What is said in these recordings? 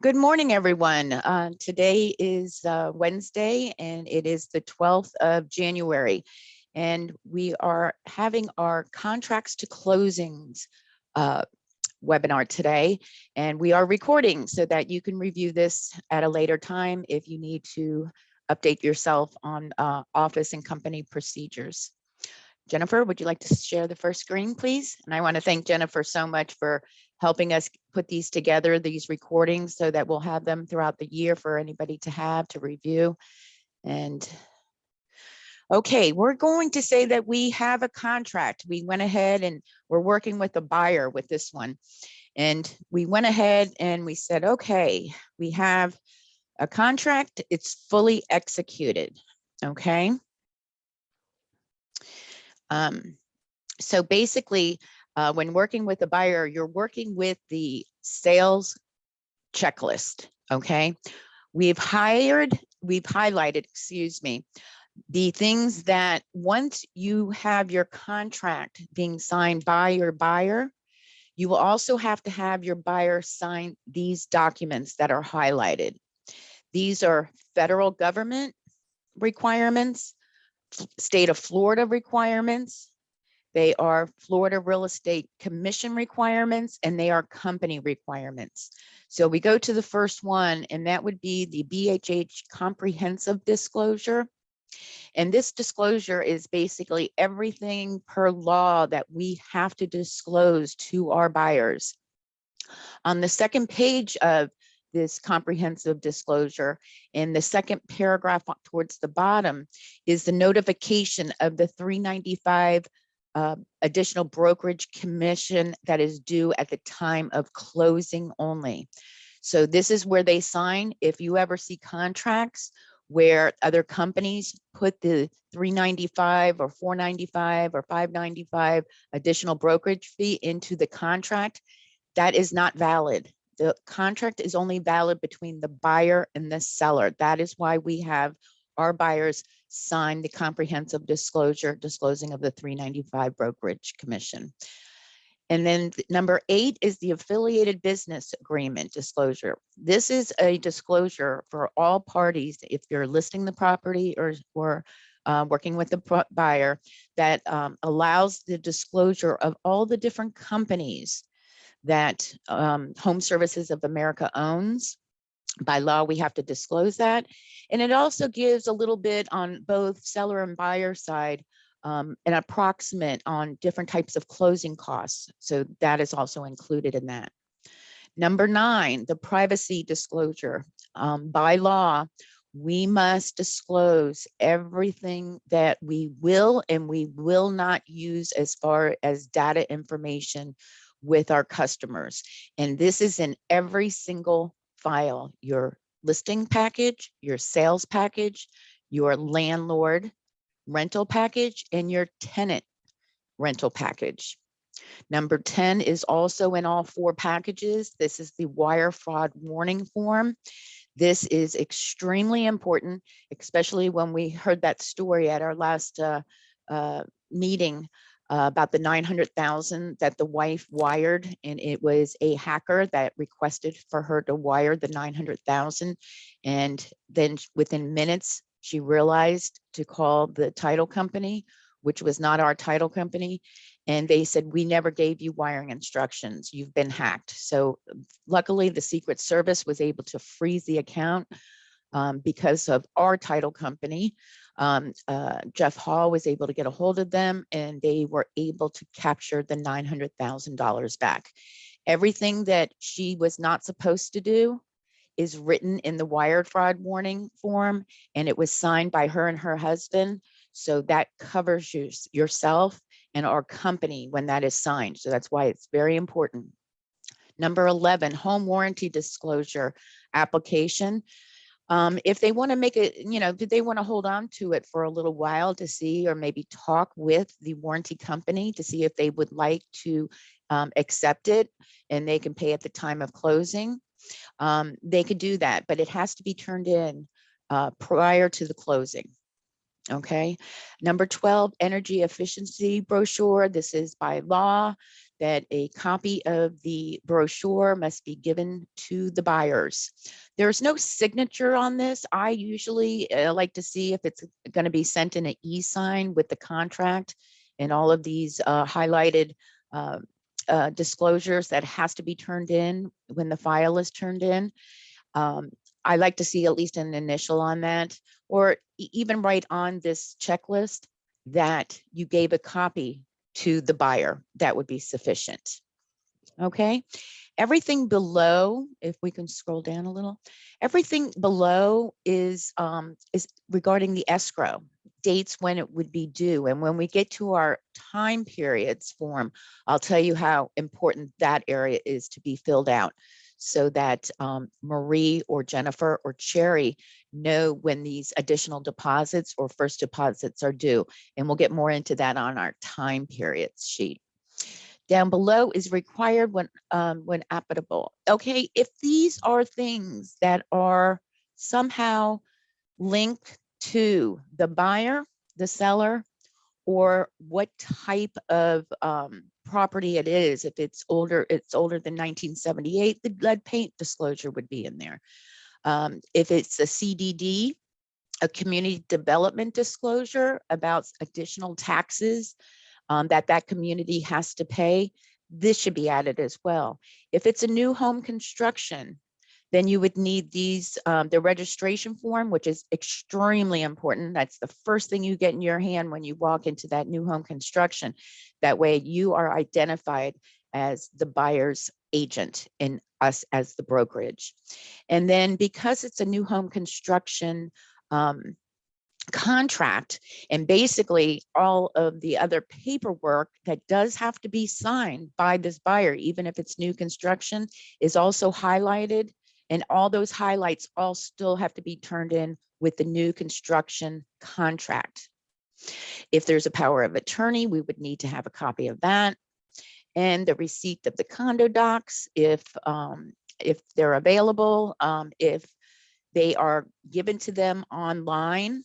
Good morning, everyone. Today is Wednesday, and it is the 12th of January. And we are having our contracts to closings webinar today. And we are recording so that you can review this at a later time if you need to update yourself on office and company procedures. Jennifer, would you like to share the first screen, please? And I want to thank Jennifer so much for helping us put these together, these recordings, so that we'll have them throughout the year for anybody to have to review. And okay, we're going to say that we have a contract. We went ahead and we're working with the buyer with this one. And we went ahead and we said, okay, we have a contract, it's fully executed, okay? So basically, when working with the buyer, you're working with the sales checklist, okay? We've highlighted, excuse me, the things that once you have your contract being signed by your buyer, you will also have to have your buyer sign these documents that are highlighted. These are federal government requirements, state of Florida requirements, they are Florida Real Estate Commission requirements, and they are company requirements. So we go to the first one, and that would be the BHHS Comprehensive Disclosure. And this disclosure is basically everything per law that we have to disclose to our buyers. On the second page of this comprehensive disclosure, in the second paragraph towards the bottom, is the notification of the 395 additional brokerage commission that is due at the time of closing only. So this is where they sign. If you ever see contracts where other companies put the 395 or 495 or 595 additional brokerage fee into the contract, that is not valid. The contract is only valid between the buyer and the seller. That is why we have our buyers sign the comprehensive disclosure disclosing of the 395 brokerage commission. And then number 8 is the affiliated business agreement disclosure. This is a disclosure for all parties if you're listing the property or working with the buyer that allows the disclosure of all the different companies that Home Services of America owns. By law, we have to disclose that. And it also gives a little bit on both seller and buyer side, an approximate on different types of closing costs. So that is also included in that. Number 9, the privacy disclosure. By law, we must disclose everything that we will and we will not use as far as data information with our customers. And this is in every single file, your listing package, your sales package, your landlord rental package, and your tenant rental package. Number 10 is also in all 4 packages. This is the wire fraud warning form. This is extremely important, especially when we heard that story at our last meeting about the 900,000 that the wife wired, and it was a hacker that requested for her to wire the 900,000, and then within minutes she realized to call the title company, which was not our title company, and they said, we never gave you wiring instructions, you've been hacked. So luckily the Secret Service was able to freeze the account because of our title company. Jeff Hall was able to get a hold of them, and they were able to capture the $900,000 back. Everything that she was not supposed to do is written in the wire fraud warning form, and it was signed by her and her husband. So that covers yourself and our company when that is signed. So that's why it's very important. Number 11, home warranty disclosure application. If they want to make it, did they want to hold on to it for a little while to see, or maybe talk with the warranty company to see if they would like to accept it and they can pay at the time of closing, they could do that, but it has to be turned in prior to the closing. Okay. Number 12, energy efficiency brochure. This is by law. that a copy of the brochure must be given to the buyers. There's no signature on this. I usually like to see if it's going to be sent in an e-sign with the contract and all of these highlighted disclosures that has to be turned in when the file is turned in. I like to see at least an initial on that, or even write on this checklist that you gave a copy to the buyer. That would be sufficient. Okay. Everything below, if we can scroll down a little, everything below is regarding the escrow dates, when it would be due. And when we get to our time periods form, I'll tell you how important that area is to be filled out, so that Marie or Jennifer or Cherry know when these additional deposits or first deposits are due. And we'll get more into that on our time periods sheet. Down below is required when applicable. Okay, if these are things that are somehow linked to the buyer, the seller, or what type of property it is. If it's older than 1978, the lead paint disclosure would be in there. If it's a CDD, a community development disclosure about additional taxes that community has to pay, this should be added as well. If it's a new home construction, then you would need these, the registration form, which is extremely important. That's the first thing you get in your hand when you walk into that new home construction. That way you are identified as the buyer's agent and us as the brokerage. And then because it's a new home construction contract, and basically all of the other paperwork that does have to be signed by this buyer, even if it's new construction, is also highlighted. And all those highlights all still have to be turned in with the new construction contract. If there's a power of attorney, we would need to have a copy of that, and the receipt of the condo docs if they're available. If they are given to them online,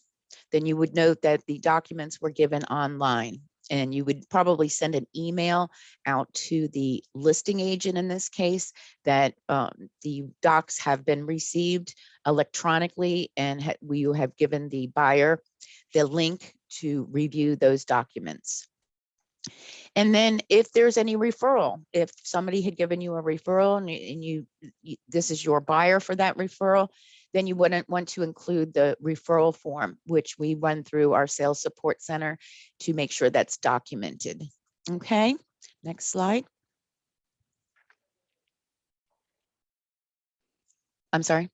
then you would note that the documents were given online, and you would probably send an email out to the listing agent in this case that the docs have been received electronically, and we have given the buyer the link to review those documents. And then if there's any referral, if somebody had given you a referral and this is your buyer for that referral, then you wouldn't want to include the referral form, which we run through our sales support center to make sure that's documented. Okay, next slide. I'm sorry.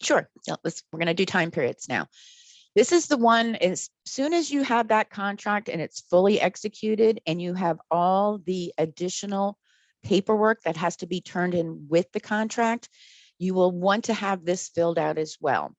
Sure, yeah, we're going to do time periods now. This is the one, as soon as you have that contract and it's fully executed and you have all the additional paperwork that has to be turned in with the contract, you will want to have this filled out as well.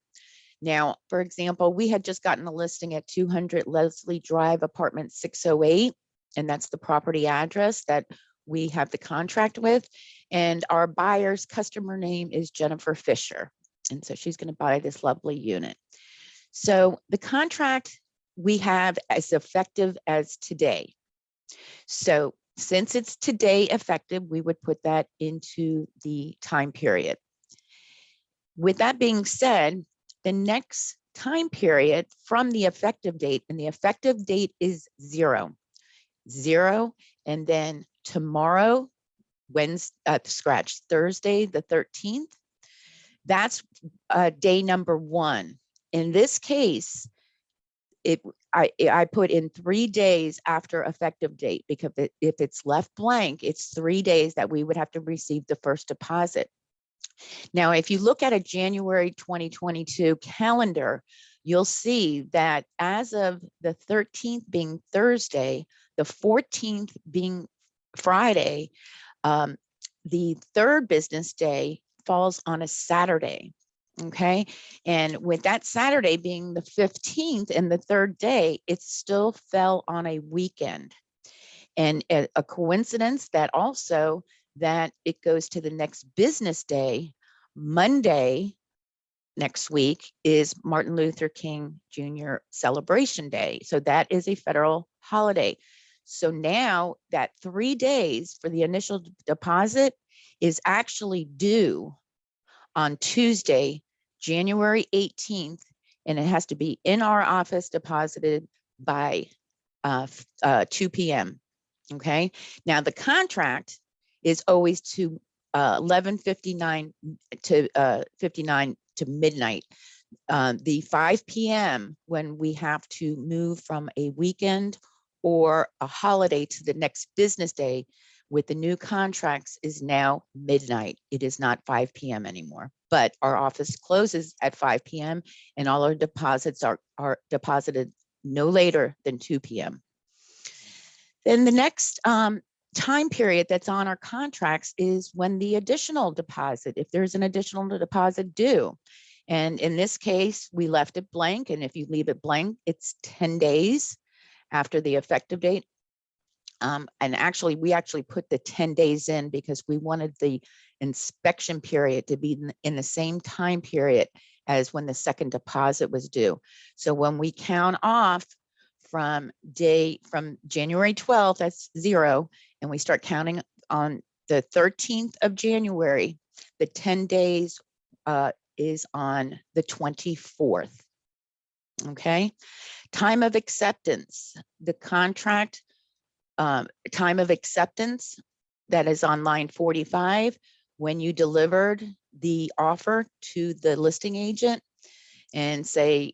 Now, for example, we had just gotten a listing at 200 Leslie Drive, apartment 608, and that's the property address that we have the contract with. And our buyer's customer name is Jennifer Fisher. And so she's going to buy this lovely unit. So the contract we have is effective as today. So since it's today effective, we would put that into the time period. With that being said, the next time period from the effective date, and the effective date is 0, and then tomorrow, Thursday the 13th, that's day number 1. In this case, I put in 3 days after effective date, because if it's left blank, it's 3 days that we would have to receive the first deposit. Now, if you look at a January 2022 calendar, you'll see that as of the 13th being Thursday, the 14th being Friday, the third business day falls on a Saturday. Okay. And with that Saturday being the 15th and the third day, it still fell on a weekend. And a coincidence that also that it goes to the next business day, Monday next week is Martin Luther King Jr. Celebration Day. So that is a federal holiday. So now that 3 days for the initial deposit is actually due on Tuesday, January 18th, and it has to be in our office deposited by 2 p.m. Okay. Now the contract is always to 11:59 to 59 to midnight. The 5 p.m. when we have to move from a weekend or a holiday to the next business day with the new contracts is now midnight. It is not 5 p.m. anymore, but our office closes at 5 p.m. and all our deposits are deposited no later than 2 p.m. Then the next time period that's on our contracts is when the additional deposit, if there's an additional deposit due. And in this case, we left it blank. And if you leave it blank, it's 10 days after the effective date. And actually, we actually put the 10 days in because we wanted the inspection period to be in the same time period as when the second deposit was due. So when we count off from January 12th, that's 0, and we start counting on the 13th of January, the 10 days is on the 24th. Okay. Time of acceptance, the contract time of acceptance, that is on line 45, when you delivered the offer to the listing agent and say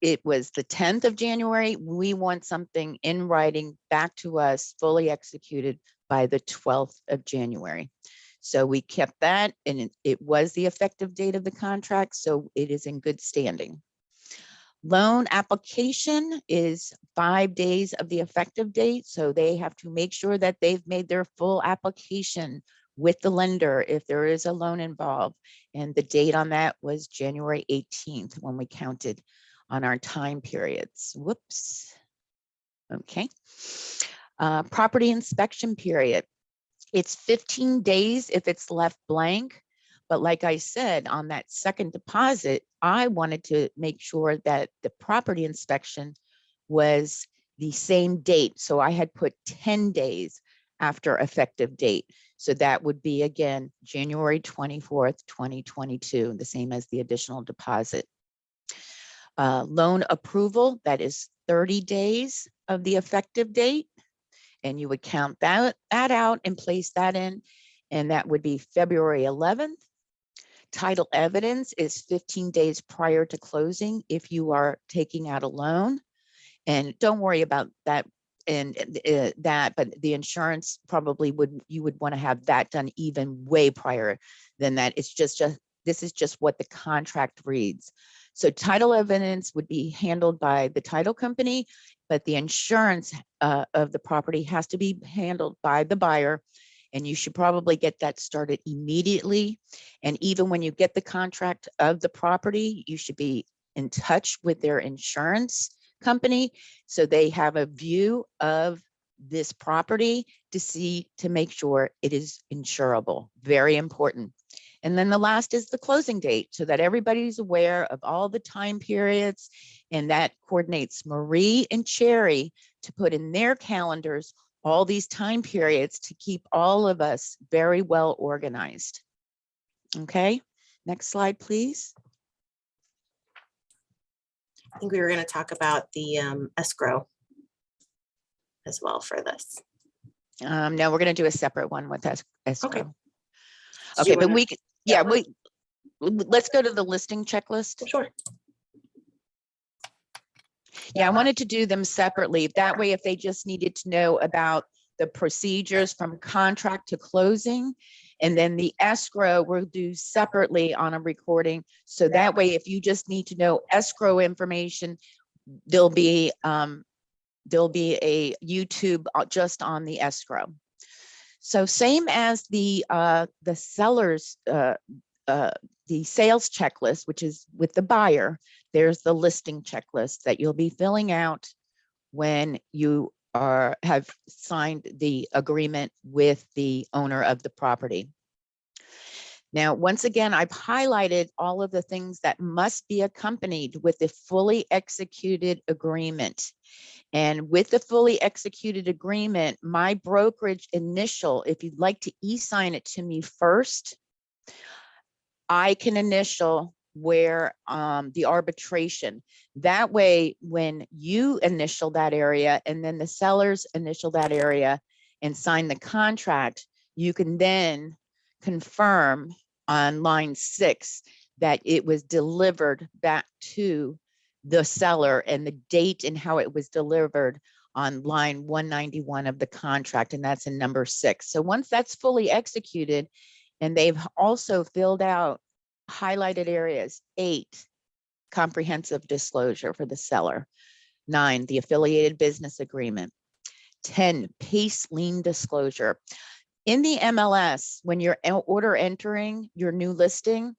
it was the 10th of January, we want something in writing back to us fully executed by the 12th of January. So we kept that, and it was the effective date of the contract, so it is in good standing. Loan application is 5 days of the effective date, so they have to make sure that they've made their full application with the lender if there is a loan involved. And the date on that was January 18th when we counted on our time periods. Whoops. Okay. Property inspection period. It's 15 days if it's left blank. But like I said, on that second deposit, I wanted to make sure that the property inspection was the same date. So I had put 10 days after effective date. So that would be, again, January 24th, 2022, the same as the additional deposit. Loan approval, that is 30 days of the effective date. And you would count that out and place that in. And that would be February 11th. Title evidence is 15 days prior to closing if you are taking out a loan. And don't worry about that but the insurance probably you would want to have that done even way prior than that. It's just this is just what the contract reads. So title evidence would be handled by the title company, but the insurance of the property has to be handled by the buyer. And you should probably get that started immediately. And even when you get the contract of the property, you should be in touch with their insurance company so they have a view of this property to make sure it is insurable. Very important. And then the last is the closing date so that everybody's aware of all the time periods, and that coordinates Marie and Cherry to put in their calendars all these time periods to keep all of us very well organized. Okay, next slide, please. I think we were going to talk about the escrow as well for this. No, we're going to do a separate one with escrow. Okay. Okay, but we can, yeah, let's go to the listing checklist. Sure. Yeah, I wanted to do them separately. That way, if they just needed to know about the procedures from contract to closing, and then the escrow we'll do separately on a recording. So that way, if you just need to know escrow information, there'll be a YouTube just on the escrow. So same as the seller's the sales checklist, which is with the buyer, there's the listing checklist that you'll be filling out when you have signed the agreement with the owner of the property. Now, once again, I've highlighted all of the things that must be accompanied with the fully executed agreement. And with the fully executed agreement, my brokerage initial, if you'd like to e-sign it to me first, I can initial where the arbitration. That way, when you initial that area and then the sellers initial that area and sign the contract, you can then confirm on line 6 that it was delivered back to the seller and the date and how it was delivered on line 191 of the contract, and that's in number 6. So once that's fully executed, and they've also filled out highlighted areas, 8, comprehensive disclosure for the seller, 9, the affiliated business agreement, 10, PACE lien disclosure. In the MLS, when you're order entering your new listing,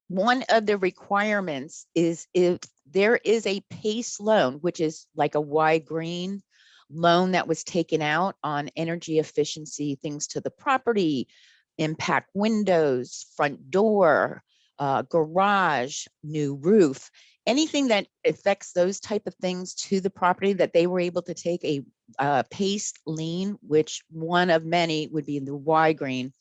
one of the requirements is if there is a PACE loan, which is like a Y green loan that was taken out on energy efficiency, things to the property, impact windows, front door, garage, new roof, anything that affects those type of things to the property, that they were able to take a PACE lien, which one of many would be the Y green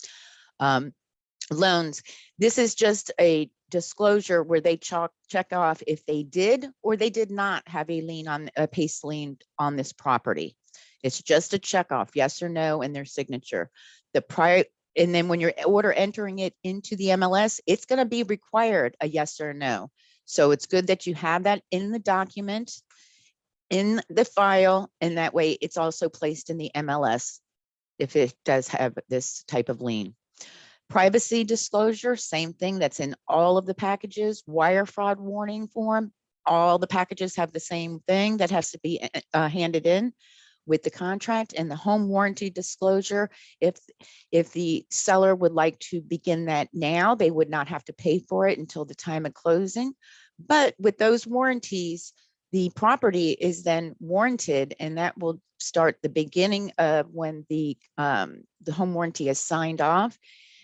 loans. This is just a disclosure where they check off if they did or they did not have a lien on a PACE lien on this property. It's just a check off, yes or no, and their signature. The prior, and then when you're order entering it into the MLS, it's going to be required a yes or no. So it's good that you have that in the document, in the file, and that way it's also placed in the MLS if it does have this type of lien. Privacy disclosure, same thing, that's in all of the packages. Wire fraud warning form, all the packages have the same thing that has to be handed in with the contract. And the home warranty disclosure, if the seller would like to begin that now, they would not have to pay for it until the time of closing. But with those warranties, the property is then warranted, and that will start the beginning of when the home warranty is signed off.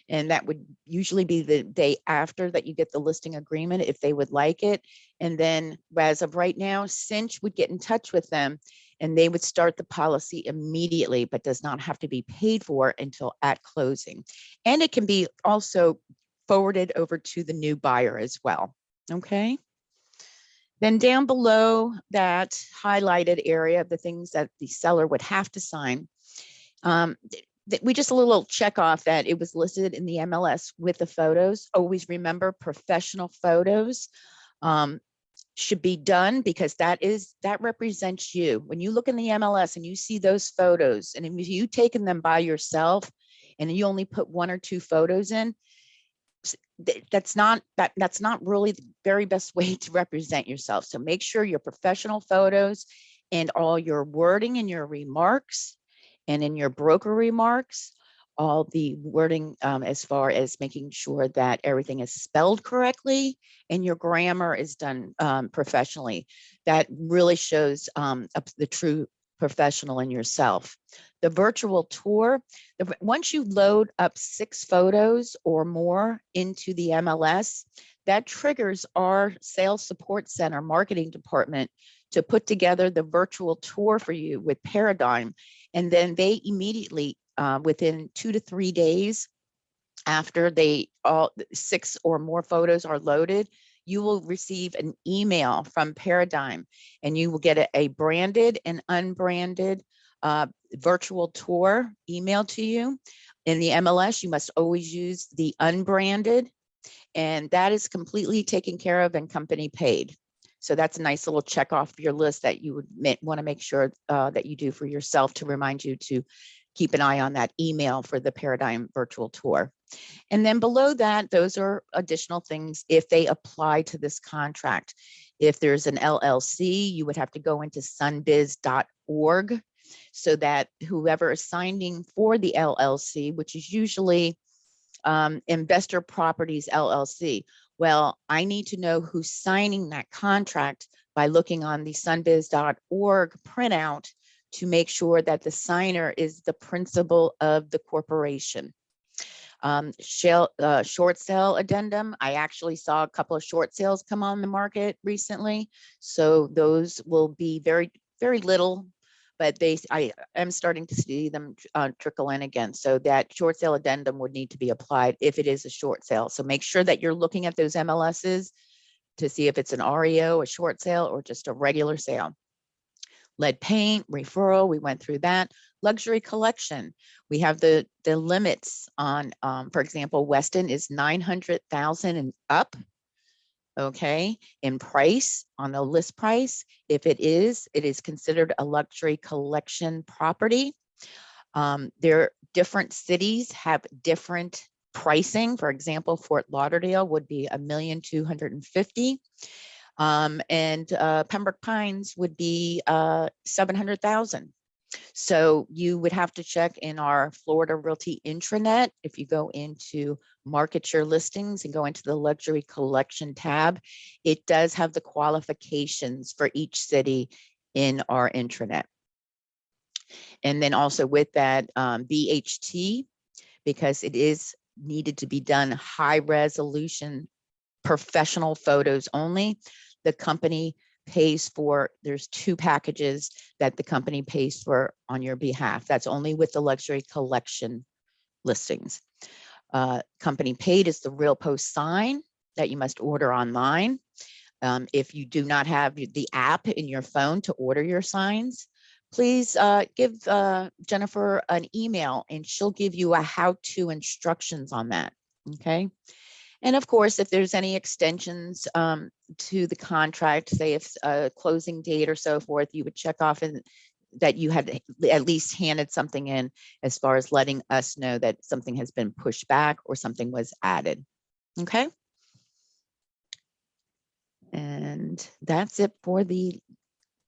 And that would usually be the day after that you get the listing agreement, if they would like it. And then as of right now, Cinch would get in touch with them and they would start the policy immediately, but does not have to be paid for until at closing. And it can be also forwarded over to the new buyer as well. Okay. Then down below that highlighted area of the things that the seller would have to sign, we just a little check off that it was listed in the MLS with the photos. Always remember, professional photos should be done, because that represents you. When you look in the MLS and you see those photos, and if you taken them by yourself and you only put 1 or 2 photos in, that's not really the very best way to represent yourself. So make sure your professional photos and all your wording and your remarks, and in your broker remarks, all the wording as far as making sure that everything is spelled correctly and your grammar is done professionally. That really shows the true professional in yourself. The virtual tour, once you load up 6 photos or more into the MLS, that triggers our sales support center marketing department to put together the virtual tour for you with Paradigm. And then they immediately, within 2 to 3 days after all 6 or more photos are loaded, you will receive an email from Paradigm, and you will get a branded and unbranded virtual tour emailed to you. In the MLS, you must always use the unbranded, and that is completely taken care of and company paid. So that's a nice little check off your list that you would want to make sure that you do for yourself, to remind you to keep an eye on that email for the Paradigm virtual tour. And then below that, those are additional things if they apply to this contract. If there's an LLC, you would have to go into sunbiz.org, so that whoever is signing for the LLC, which is usually Investor Properties LLC. Well, I need to know who's signing that contract by looking on the sunbiz.org printout to make sure that the signer is the principal of the corporation. Short sale addendum. I actually saw a couple of short sales come on the market recently. So those will be very, very little, but I am starting to see them trickle in again. So that short sale addendum would need to be applied if it is a short sale. So make sure that you're looking at those MLSs to see if it's an REO, a short sale, or just a regular sale. Lead paint, referral, we went through that. Luxury collection, we have the limits on, for example, Weston is 900,000 and up, okay, in price, on the list price. If it is considered a luxury collection property. There, different cities have different pricing. For example, Fort Lauderdale would be $1,250,000. And Pembroke Pines would be 700,000. So you would have to check in our Florida Realty intranet. If you go into market your listings and go into the luxury collection tab, it does have the qualifications for each city in our intranet. And then also with that BHT, because it is needed to be done high resolution professional photos only. The company pays for, there's 2 packages that the company pays for on your behalf. That's only with the luxury collection listings. Company paid is the Real Post sign that you must order online. If you do not have the app in your phone to order your signs, please give Jennifer an email and she'll give you a how-to instructions on that, okay? And of course, if there's any extensions to the contract, say if a closing date or so forth, you would check off in that you had at least handed something in as far as letting us know that something has been pushed back or something was added. Okay. And that's it for the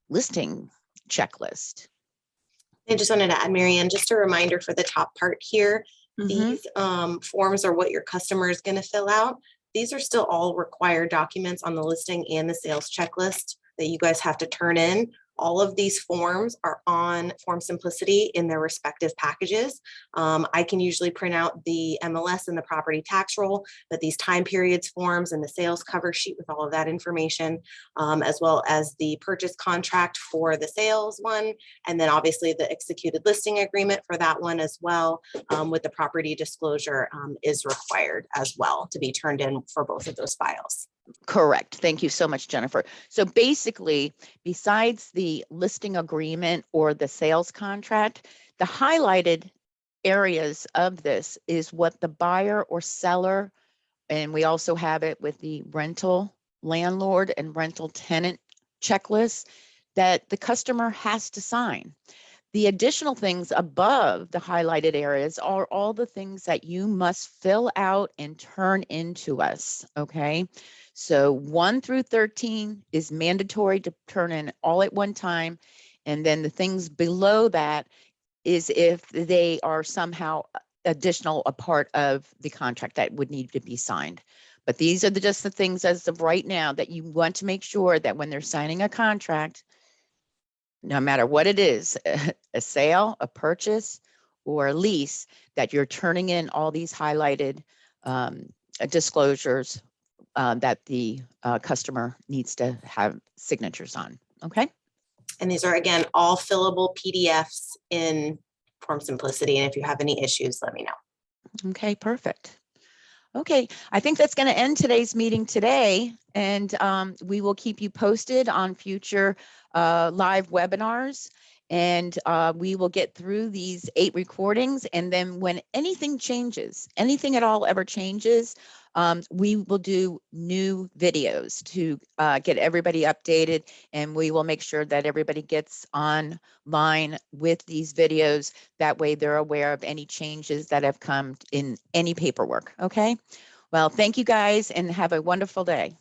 listing checklist. I just wanted to add, Marianne, just a reminder for the top part here. These forms are what your customer is going to fill out. These are still all required documents on the listing and the sales checklist that you guys have to turn in. All of these forms are on Form Simplicity in their respective packages. I can usually print out the MLS and the property tax roll, but these time periods forms and the sales cover sheet with all of that information, as well as the purchase contract for the sales one, and then obviously the executed listing agreement for that one as well, with the property disclosure is required as well to be turned in for both of those files. Correct. Thank you so much, Jennifer. So basically, besides the listing agreement or the sales contract, the highlighted areas of this is what the buyer or seller, and we also have it with the rental landlord and rental tenant checklist that the customer has to sign. The additional things above the highlighted areas are all the things that you must fill out and turn into us, okay? So 1 through 13 is mandatory to turn in all at one time. And then the things below that is if they are somehow additional a part of the contract that would need to be signed. But these are just the things as of right now that you want to make sure that when they're signing a contract, no matter what it is, a sale, a purchase, or a lease, that you're turning in all these highlighted disclosures that the customer needs to have signatures on, okay? And these are, again, all fillable PDFs in Form Simplicity. And if you have any issues, let me know. Okay, perfect. Okay, I think that's going to end today's meeting today, and we will keep you posted on future live webinars, and we will get through these 8 recordings, and then when anything changes, anything at all ever changes, we will do new videos to get everybody updated, and we will make sure that everybody gets online with these videos. That way they're aware of any changes that have come in any paperwork. Okay. Well, thank you guys and have a wonderful day.